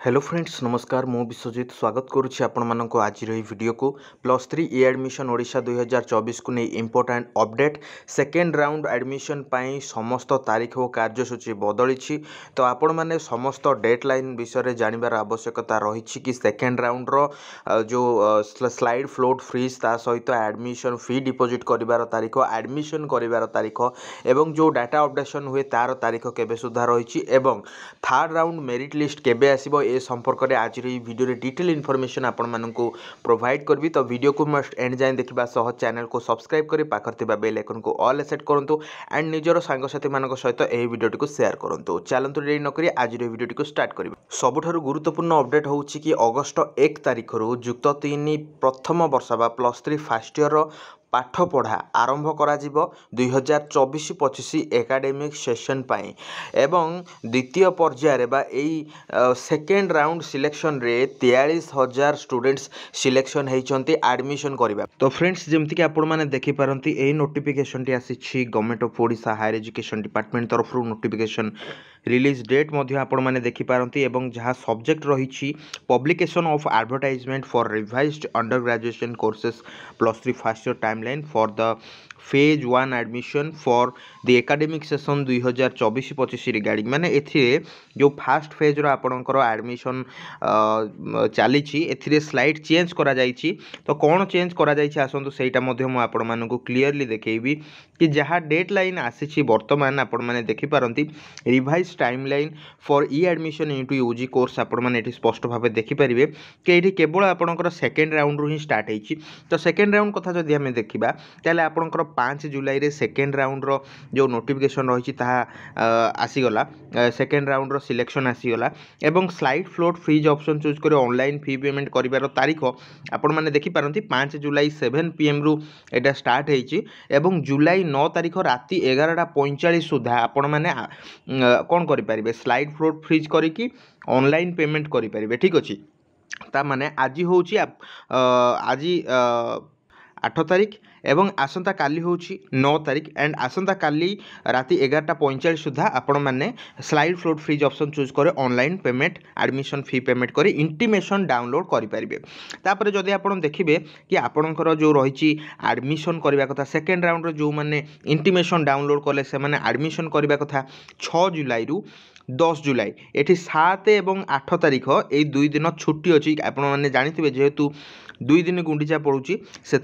Hello friends नमस्कार मु विश्वजित स्वागत करुच्ची आपण मानक आज वीडियो को +3 ई एडमिशन ओडिशा 2024 को नहीं important update second round admission पाई समस्त तारीख और कार्यसूची बदली तो आपण मैंने समस्त डेडलाइन विषय जानवर आवश्यकता रही कि सेकेंड राउंड जो स्लाइड फ्लोट फ्रीज ता सहित एडमिशन फी डिपोजिट कर तारीख एडमिशन कर तारीख एवं जो डाटा अपडेशन हुए तार तारीख केबे सुधा रही थर्ड राउंड मेरिट लिस्ट केबे आसीबो ए संपर्क में आज वीडियो रे डिटेल इनफॉरमेशन आपण मानकु प्रोवाइड करबी। तो वीडियो को मस्ट एंड जाए देखा सह चैनल को सब्सक्राइब करी पाखर थिबा बेल आइकन को ऑल सेट करंतु एंड निजर सांगसाथी मानक सहित एही वीडियोटी को शेयर करंतु। चलंतु देरी न करी आज वीडियोटी को स्टार्ट करबी। सबुठारु गुरुत्वपूर्ण अपडेट होउछि कि अगस्त 1 तारिख रु जुक्त 3 प्रथम वर्ष बा +3 फर्स्ट ईयर पाठ पढ़ा आरंभ करा 2024-25 एकाडेमिक सेशन पाई एवं द्वितीय पर्यायर बा सेकेंड राउंड सिलेक्शन रे 43,000 स्टूडेंट्स सिलेक्शन होती एडमिशन करबा। तो फ्रेंड्स जमती कि आपण माने देखि पारंती ए नोटिफिकेशन टी आसी government of Odisha higher education department तरफ नोटिफिकेशन रिलीज डेट मध्य आपण माने देखि पारंती एवं जहाँ सब्जेक्ट रही publication of advertisement for revised under graduation courses +3 first year timeline for the phase 1 admission for the academic session 2024-25 regarding माने एथिरे जो फास्ट फेज रो आपणकर एडमिशन चली एथिरे स्लाइड चेंज करा जाइछि। तो कौन चेंज करा जाइछि आसंतु सेटा मध्य मु आपण मानकु क्लियरली देखेबी कि जहाँ डेडलाइन आसी वर्तमान आपण माने देखि पारंती revise timeline for e admission into UG course आपण माने एठी स्पष्ट भाबे देखि परिबे कि एठी केवल आपणकर सेकेंड राउंड रु ही स्टार्ट हेछि। तो सेकेंड राउंड कथा जदि हमें देखिबा ताले आपणकर 5 जुलाई रे सेकेंड राउंड रो जो नोटिफिकेशन रही आसीगला सेकेंड राउंड रो सिलेक्शन आसीगला एवं slide float freeze option choose कर ऑनलाइन फी पेमेंट करिवार तारीख आपण माने देखि पारंती 5 जुलाई 7 PM रु एटा स्टार्ट हेछि एवं जुलाई 9 तारीख राति 11:45 सुधा आपण माने कोन करि परिबे स्लाइड फ्लोट फ्रीज करिकि ऑनलाइन पेमेंट करि परिबे। ठीक अछि ता माने आज होछि आज 8 तारीख एवं आसंता काली होछि 9 तारीख एंड आसंता काली राति 11:45 सुधा आपण माने slide float freeze option choose करे online payment admission fee payment करे इंटीमेशन डाउनलोड करि परिबे। तापर जदि आपण देखिबे कि आपणकर जो रही एडमिशन करबा कथा सेकेंड राउंड रो जो माने इंटीमेशन डाउनलोड कले से माने एडमिशन करबा कथा 6 जुलाई रु 10 जुलाई एठी 7 एवं 8 तारीख ए 2 दिन छुट्टी अछि। आपण माने जानिथिबे जेहेतु 2 दिन गुंडीचा पड़ुची से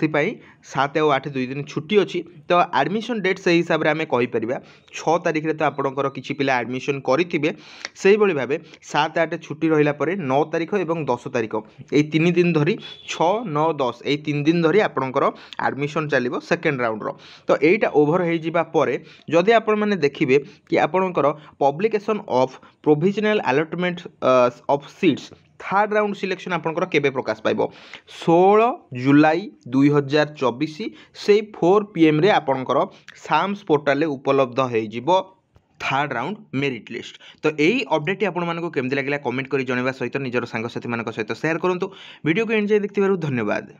7 और 8 2 दिन छुट्टी अच्छी। तो एडमिशन डेट से हिसाब से आम कहीपर 6 तारीख रे तो आपंकर किसी पिला एडमिशन करेंगे से भाव 7 8 छुट्टी रहा 9 तारीख और 10 तारीख ये 3 दिन धरी 6 9 10 ये 3 दिन धरी आपंकर एडमिशन चलो सेकेंड राउंड रो। तो यहीटा ओभर हो जदि आपण मैंने देखिए कि आपंकर publication of provisional allotment of seats third round selection आपंकर केबे प्रकाश पाइबो 16 जुलाई 2024 से 4 PM रे आपंकर साम्स पोर्टाल उपलब्ध हो थर्ड राउंड मेरिट लिस्ट। तो यही अपडेट आपण मानक केमती लगे कमेंट करी जनवा सहित निजर सांगसाथी मान सहित शेयर करंतु। वीडियो को एंड जाए देखिथिबारु धन्यवाद।